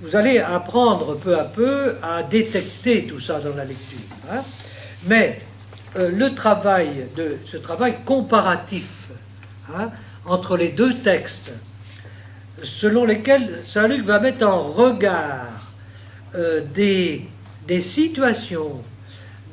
vous allez apprendre peu à peu à détecter tout ça dans la lecture. Hein. Mais ce travail comparatif, hein, entre les deux textes, selon lesquels Saint Luc va mettre en regard des situations,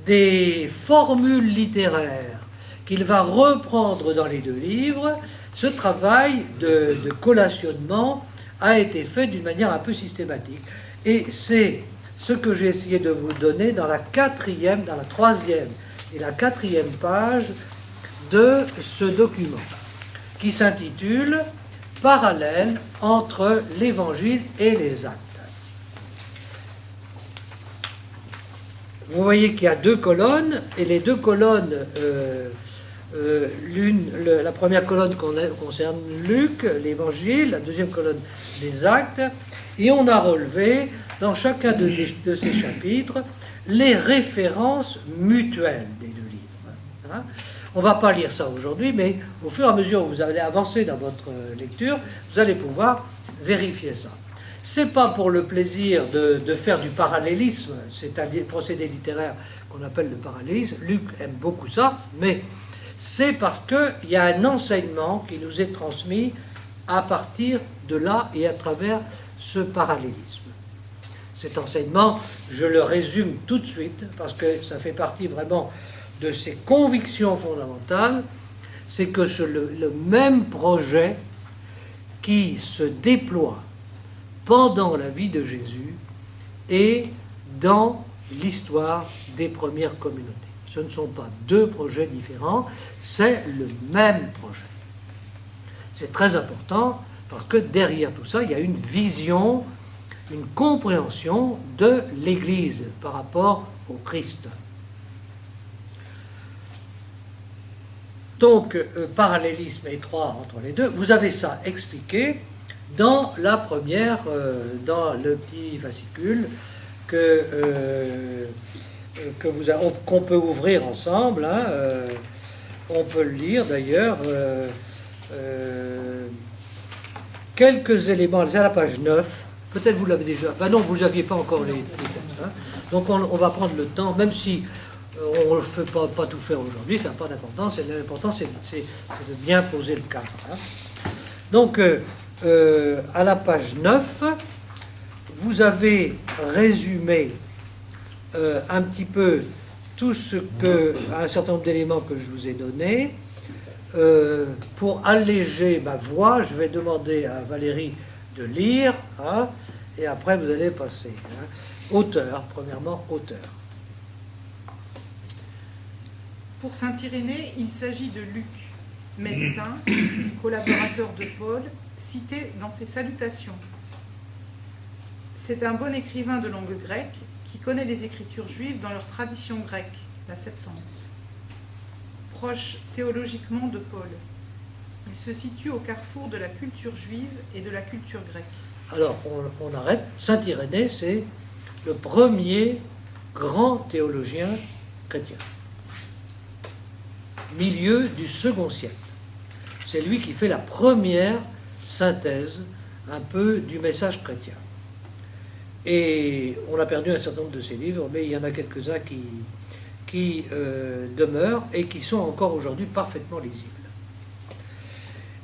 des formules littéraires qu'il va reprendre dans les deux livres, ce travail de collationnement a été fait d'une manière un peu systématique. Et c'est ce que j'ai essayé de vous donner dans la troisième et la quatrième page de ce document, qui s'intitule « Parallèle entre l'Évangile et les actes ». Vous voyez qu'il y a deux colonnes, et les deux colonnes, la première colonne concerne Luc, l'Évangile, la deuxième colonne, les actes, et on a relevé dans chacun de ces chapitres les références mutuelles des deux livres. Hein. On ne va pas lire ça aujourd'hui, mais au fur et à mesure où vous allez avancer dans votre lecture, vous allez pouvoir vérifier ça. Ce n'est pas pour le plaisir de faire du parallélisme, c'est un procédé littéraire qu'on appelle le parallélisme. Luc aime beaucoup ça, mais c'est parce qu'il y a un enseignement qui nous est transmis à partir de là et à travers ce parallélisme. Cet enseignement, je le résume tout de suite, parce que ça fait partie vraiment de ses convictions fondamentales, c'est que le même projet qui se déploie pendant la vie de Jésus et dans l'histoire des premières communautés. Ce ne sont pas deux projets différents, c'est le même projet. C'est très important parce que derrière tout ça, il y a une vision, une compréhension de l'Église par rapport au Christ. Donc, parallélisme étroit entre les deux, vous avez ça expliqué dans la première, dans le petit fascicule qu'on peut ouvrir ensemble. Hein, on peut le lire d'ailleurs. Quelques éléments, c'est à la page 9. Peut-être vous l'avez déjà. Ben non, vous n'aviez pas encore les textes. Hein. Donc on va prendre le temps, même si on ne fait pas tout faire aujourd'hui, ça n'a pas d'importance. L'important, c'est de bien poser le cadre. Hein. Donc, à la page 9, vous avez résumé un petit peu tout un certain nombre d'éléments que je vous ai donnés. Pour alléger ma voix, je vais demander à Valérie de lire, hein, et après vous allez passer. Hein. Auteur, premièrement, auteur. Pour saint Irénée, il s'agit de Luc, médecin, collaborateur de Paul, cité dans ses salutations. C'est un bon écrivain de langue grecque qui connaît les écritures juives dans leur tradition grecque, la Septante. Proche théologiquement de Paul, il se situe au carrefour de la culture juive et de la culture grecque. Alors, on arrête. Saint Irénée, c'est le premier grand théologien chrétien. Milieu du second siècle. C'est lui qui fait la première synthèse un peu du message chrétien. Et on a perdu un certain nombre de ses livres, mais il y en a quelques-uns qui demeurent et qui sont encore aujourd'hui parfaitement lisibles.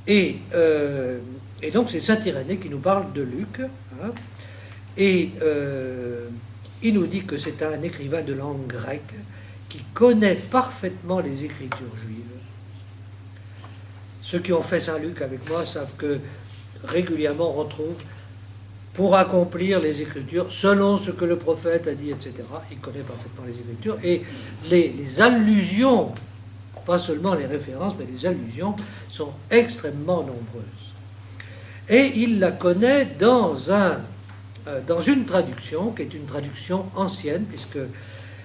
Et donc c'est saint Irénée qui nous parle de Luc, hein, et il nous dit que c'est un écrivain de langue grecque qui connaît parfaitement les écritures juives. Ceux qui ont fait Saint-Luc avec moi savent que régulièrement on retrouve pour accomplir les Écritures, selon ce que le prophète a dit, etc. Il connaît parfaitement les Écritures. Et les allusions, pas seulement les références, mais les allusions sont extrêmement nombreuses. Et il la connaît dans une traduction, qui est une traduction ancienne, puisque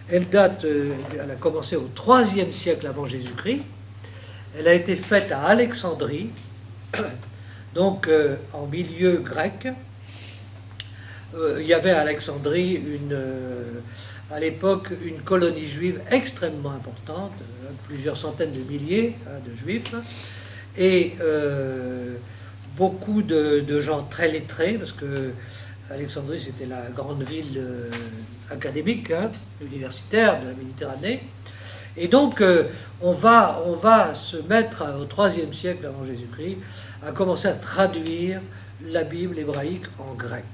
elle a commencé au IIIe siècle avant Jésus-Christ. Elle a été faite à Alexandrie, donc en milieu grec. Il y avait à Alexandrie, à l'époque, une colonie juive extrêmement importante, plusieurs centaines de milliers de juifs, et beaucoup de gens très lettrés, parce que Alexandrie, c'était la grande ville académique, hein, universitaire de la Méditerranée. Et donc, on va se mettre au IIIe siècle avant Jésus-Christ à commencer à traduire la Bible hébraïque en grec.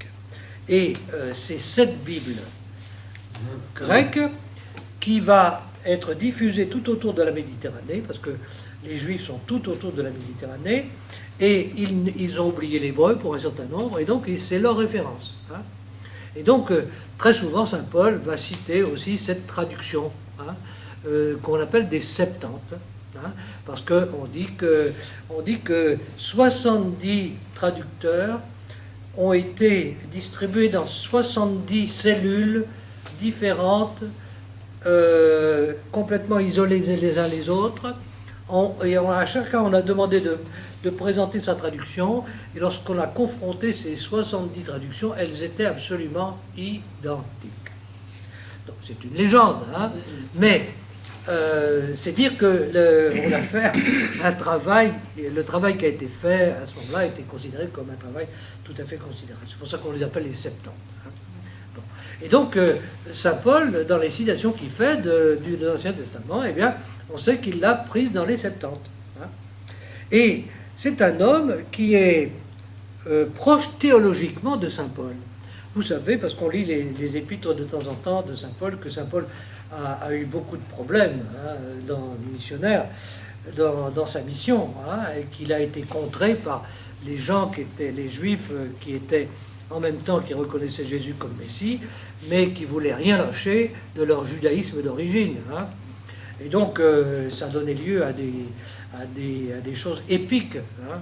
Et c'est cette Bible grecque qui va être diffusée tout autour de la Méditerranée, parce que les Juifs sont tout autour de la Méditerranée, et ils ont oublié l'hébreu pour un certain nombre, et donc c'est leur référence. Hein. Et donc, très souvent, saint Paul va citer aussi cette traduction, hein, qu'on appelle des Septante, hein, parce qu'on dit que 70 traducteurs ont été distribués dans 70 cellules différentes, complètement isolées les uns les autres. À chacun, on a demandé de présenter sa traduction, et lorsqu'on a confronté ces 70 traductions, elles étaient absolument identiques. Donc c'est une légende, hein, mais c'est dire qu'on a fait un travail, le travail qui a été fait à ce moment-là a été considéré comme un travail tout à fait considérable. C'est pour ça qu'on les appelle les Septante. Hein. Bon. Et donc, saint Paul, dans les citations qu'il fait de l'Ancien Testament, eh bien, on sait qu'il l'a prise dans les Septante. Hein. Et c'est un homme qui est proche théologiquement de saint Paul. Vous savez, parce qu'on lit les épîtres de temps en temps de saint Paul, que saint Paul a eu beaucoup de problèmes, hein, dans sa mission, hein, et qu'il a été contré par les gens qui étaient les Juifs, qui étaient en même temps qui reconnaissaient Jésus comme Messie, mais qui voulaient rien lâcher de leur judaïsme d'origine. Hein. Et donc, ça donnait lieu à des choses épiques. Hein.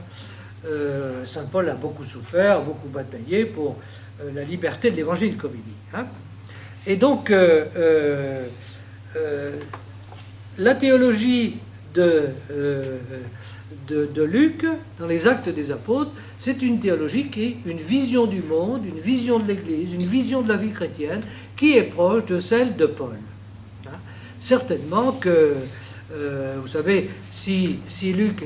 Saint Paul a beaucoup souffert, beaucoup bataillé pour la liberté de l'Évangile, comme il dit. Hein. Et donc, la théologie de Luc, dans les Actes des Apôtres, c'est une théologie qui est une vision du monde, une vision de l'Église, une vision de la vie chrétienne, qui est proche de celle de Paul. Hein. Certainement que, vous savez, si Luc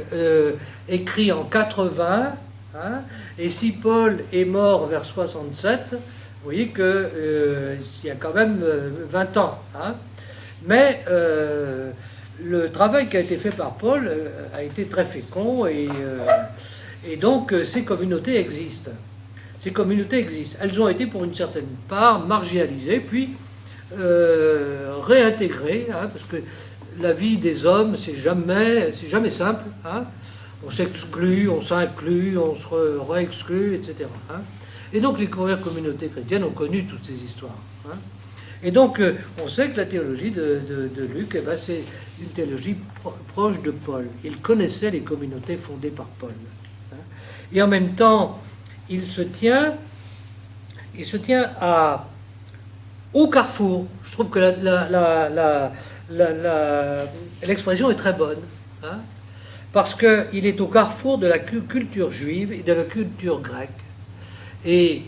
écrit en 80, hein, et si Paul est mort vers 67, vous voyez qu'il y a quand même 20 ans. Hein. Mais le travail qui a été fait par Paul a été très fécond, et donc ces communautés existent. Ces communautés existent. Elles ont été pour une certaine part marginalisées, puis réintégrées, hein, parce que la vie des hommes, c'est jamais simple. Hein. On s'exclut, on s'inclut, on se réexclut, etc. Hein. Et donc les premières communautés chrétiennes ont connu toutes ces histoires. Hein. Et donc on sait que la théologie de Luc, eh ben, c'est une théologie proche de Paul. Il connaissait les communautés fondées par Paul. Hein. Et en même temps, il se tient au carrefour. Je trouve que l'expression est très bonne. Hein, parce qu'il est au carrefour de la culture juive et de la culture grecque. Et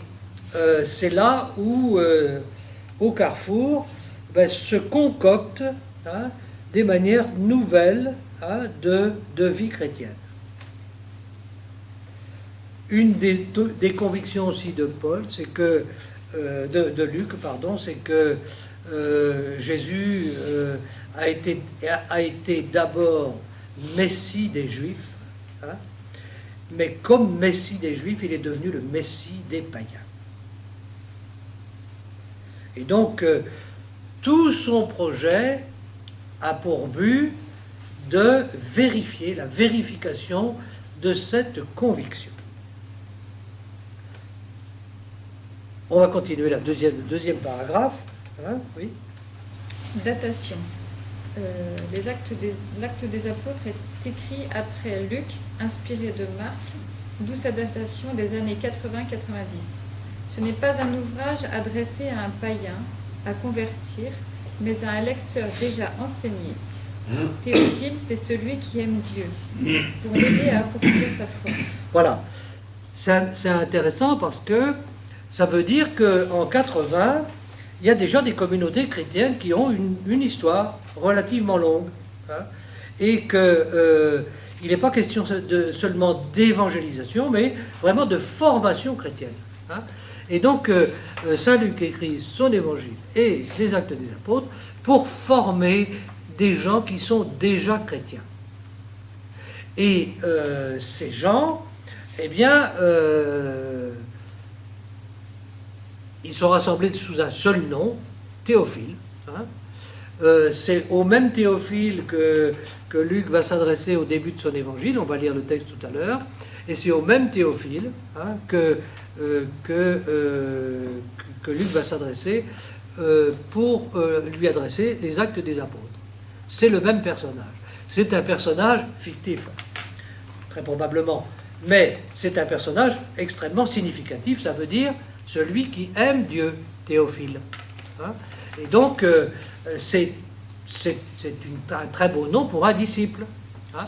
c'est là où, au carrefour, se concoctent, hein, des manières nouvelles, hein, de vie chrétienne. Une des convictions aussi de Paul, c'est que de Luc, pardon, c'est que Jésus a été d'abord Messie des Juifs, hein, mais comme Messie des Juifs, il est devenu le Messie des païens. Et donc, tout son projet a pour but de vérifier, la vérification de cette conviction. On va continuer le deuxième paragraphe. Hein, oui. Datation. L'acte des apôtres est écrit après Luc, inspiré de Marc, d'où sa datation des années 80-90. Ce n'est pas un ouvrage adressé à un païen, à convertir, mais à un lecteur déjà enseigné. Théophile, c'est celui qui aime Dieu, pour l'aider à approfondir sa foi. Voilà. C'est intéressant parce que ça veut dire qu'en 80, il y a déjà des communautés chrétiennes qui ont une histoire relativement longue. Hein, et qu'il n'est pas question seulement d'évangélisation, mais vraiment de formation chrétienne. Hein. Et donc, Saint Luc écrit son évangile et les Actes des Apôtres pour former des gens qui sont déjà chrétiens. Et ces gens, eh bien, ils sont rassemblés sous un seul nom, Théophile. Hein. C'est au même Théophile que Luc va s'adresser au début de son évangile, on va lire le texte tout à l'heure, et c'est au même Théophile hein, que Luc va s'adresser pour lui adresser les Actes des Apôtres. C'est le même personnage. C'est un personnage fictif, très probablement, mais c'est un personnage extrêmement significatif, ça veut dire celui qui aime Dieu, Théophile. Hein. Et donc, c'est un très beau nom pour un disciple. Hein.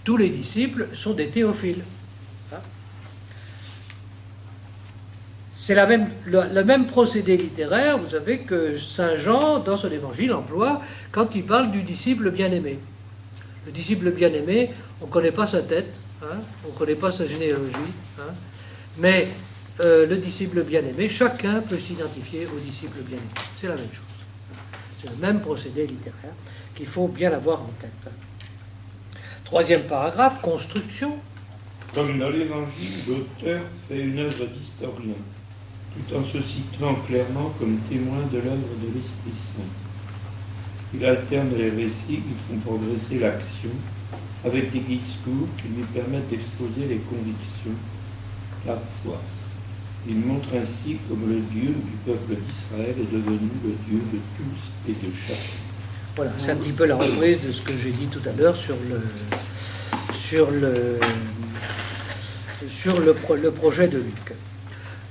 Tous les disciples sont des théophiles. Hein. C'est le même procédé littéraire, vous savez, que Saint Jean, dans son évangile, emploie quand il parle du disciple bien-aimé. Le disciple bien-aimé, on ne connaît pas sa tête, hein, on ne connaît pas sa généalogie, hein, mais le disciple bien-aimé, chacun peut s'identifier au disciple bien-aimé. C'est la même chose. C'est le même procédé littéraire qu'il faut bien avoir en tête. Troisième paragraphe, construction. Comme dans l'Évangile, l'auteur fait une œuvre d'historien, tout en se situant clairement comme témoin de l'œuvre de l'Esprit Saint. Il alterne les récits qui font progresser l'action avec des discours qui lui permettent d'exposer les convictions, la foi. Il montre ainsi comme le Dieu du peuple d'Israël est devenu le Dieu de tous et de chacun. Voilà, c'est un petit peu la reprise de ce que j'ai dit tout à l'heure sur le projet de Luc.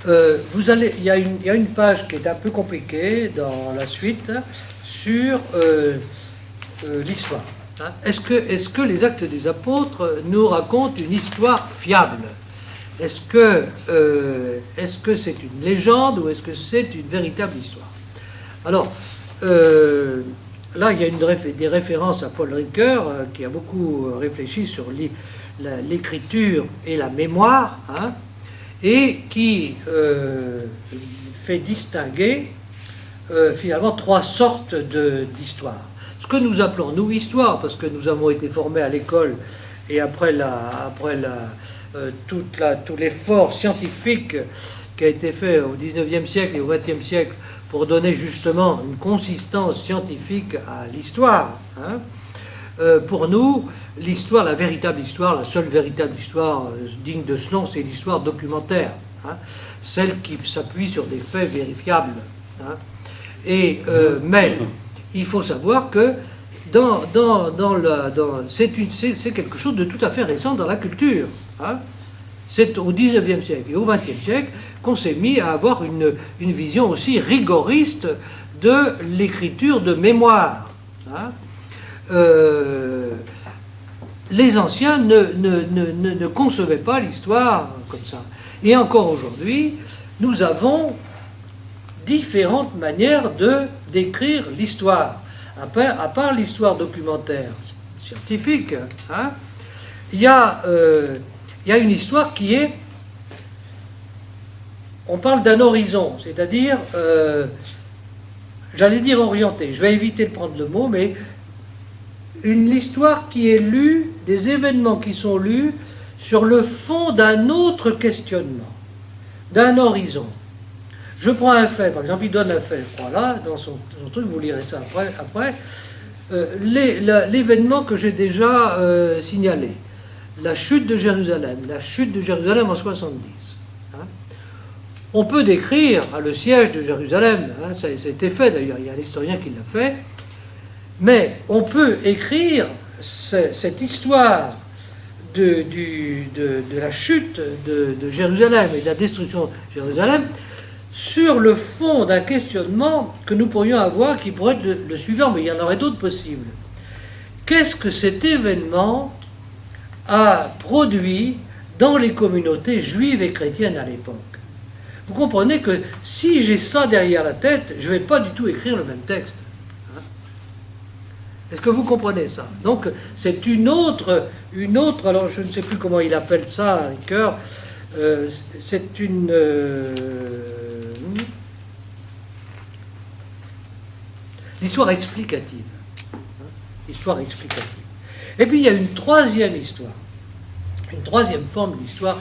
Il y a une page qui est un peu compliquée dans la suite sur l'histoire. Hein. Est-ce que les Actes des Apôtres nous racontent une histoire fiable ? Est-ce que c'est une légende ou est-ce que c'est une véritable histoire? Alors, là, il y a des références à Paul Ricoeur, qui a beaucoup réfléchi sur l'écriture et la mémoire, hein, et qui fait distinguer finalement trois sortes d'histoires. Ce que nous appelons, nous, histoire, parce que nous avons été formés à l'école, et après tout l'effort scientifique qui a été fait au XIXe siècle et au XXe siècle pour donner justement une consistance scientifique à l'histoire. Hein. Pour nous, l'histoire, la véritable histoire, la seule véritable histoire digne de ce nom, c'est l'histoire documentaire, hein, celle qui s'appuie sur des faits vérifiables. Hein. Mais il faut savoir que c'est quelque chose de tout à fait récent dans la culture. Hein. C'est au XIXe siècle et au XXe siècle qu'on s'est mis à avoir une vision aussi rigoriste de l'écriture de mémoire. Hein. Les anciens ne concevaient pas l'histoire comme ça. Et encore aujourd'hui, nous avons différentes manières de décrire l'histoire. À part l'histoire documentaire scientifique, hein, il y a une histoire qui est... On parle d'un horizon, c'est-à-dire, j'allais dire orienté, je vais éviter de prendre le mot, mais une histoire qui est lue, des événements qui sont lus sur le fond d'un autre questionnement, d'un horizon. Je prends un fait, par exemple, il donne un fait, je crois, là, dans son truc, vous lirez ça après. L'événement que j'ai déjà signalé, la chute de Jérusalem en 70. Hein. On peut décrire le siège de Jérusalem, hein, ça a été fait d'ailleurs, il y a un historien qui l'a fait, mais on peut écrire cette histoire de la chute de Jérusalem et de la destruction de Jérusalem sur le fond d'un questionnement que nous pourrions avoir, qui pourrait être le suivant, mais il y en aurait d'autres possibles. Qu'est-ce que cet événement a produit dans les communautés juives et chrétiennes à l'époque? Vous comprenez que si j'ai ça derrière la tête, je ne vais pas du tout écrire le même texte. Hein. Est-ce que vous comprenez ça? Donc c'est une autre, alors je ne sais plus comment il appelle ça, Ricoeur, c'est une... l'histoire explicative. Histoire explicative. Et puis il y a une troisième histoire, une troisième forme d'histoire.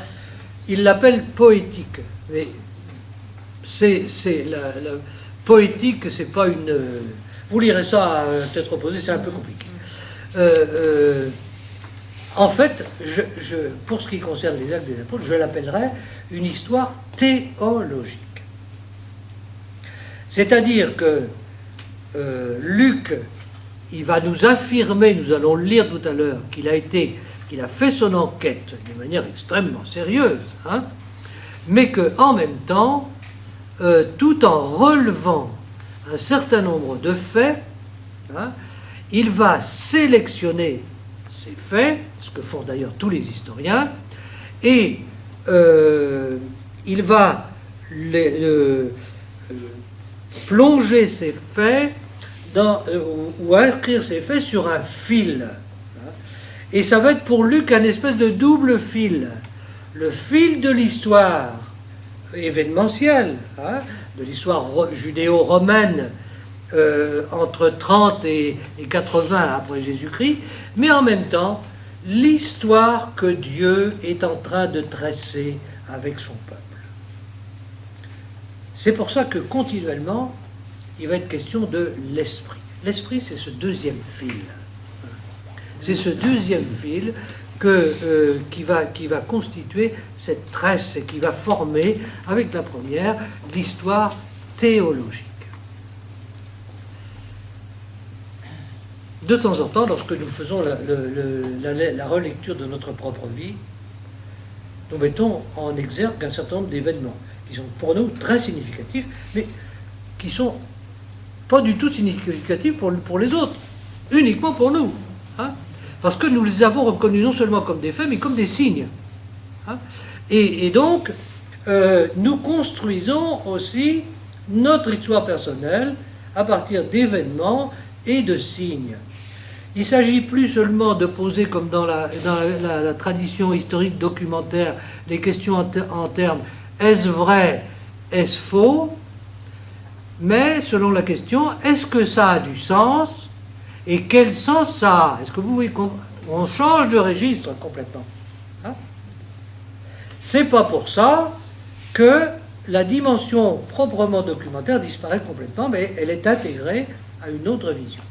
Il l'appelle poétique. Mais c'est la poétique, c'est pas une. Vous lirez ça à tête reposée, c'est un peu compliqué. En fait, pour ce qui concerne les Actes des Apôtres, je l'appellerais une histoire théologique. C'est-à-dire que Luc, il va nous affirmer, nous allons le lire tout à l'heure, qu'il a fait son enquête de manière extrêmement sérieuse, hein, mais qu'en même temps, tout en relevant un certain nombre de faits, hein, il va sélectionner ces faits, ce que font d'ailleurs tous les historiens, et il va plonger ces faits ou inscrire ces faits sur un fil. Et ça va être pour Luc un espèce de double fil. Le fil de l'histoire événementielle, hein, de l'histoire judéo-romaine entre 30 et 80 après Jésus-Christ, mais en même temps l'histoire que Dieu est en train de tresser avec son peuple. C'est pour ça que continuellement, il va être question de l'esprit. L'esprit, c'est ce deuxième fil. C'est ce deuxième fil qui va constituer cette tresse et qui va former, avec la première, l'histoire théologique. De temps en temps, lorsque nous faisons la relecture de notre propre vie, nous mettons en exergue un certain nombre d'événements qui sont pour nous très significatifs, mais qui ne sont pas du tout significatifs pour les autres, uniquement pour nous. Hein, parce que nous les avons reconnus non seulement comme des faits, mais comme des signes. Hein, et donc, nous construisons aussi notre histoire personnelle à partir d'événements et de signes. Il ne s'agit plus seulement de poser, comme dans la tradition historique documentaire, les questions en termes est-ce vrai, est-ce faux, mais selon la question, est-ce que ça a du sens et quel sens ça a? Est-ce que vous voyez qu'on change de registre complètement, hein? C'est pas pour ça que la dimension proprement documentaire disparaît complètement, mais elle est intégrée à une autre vision.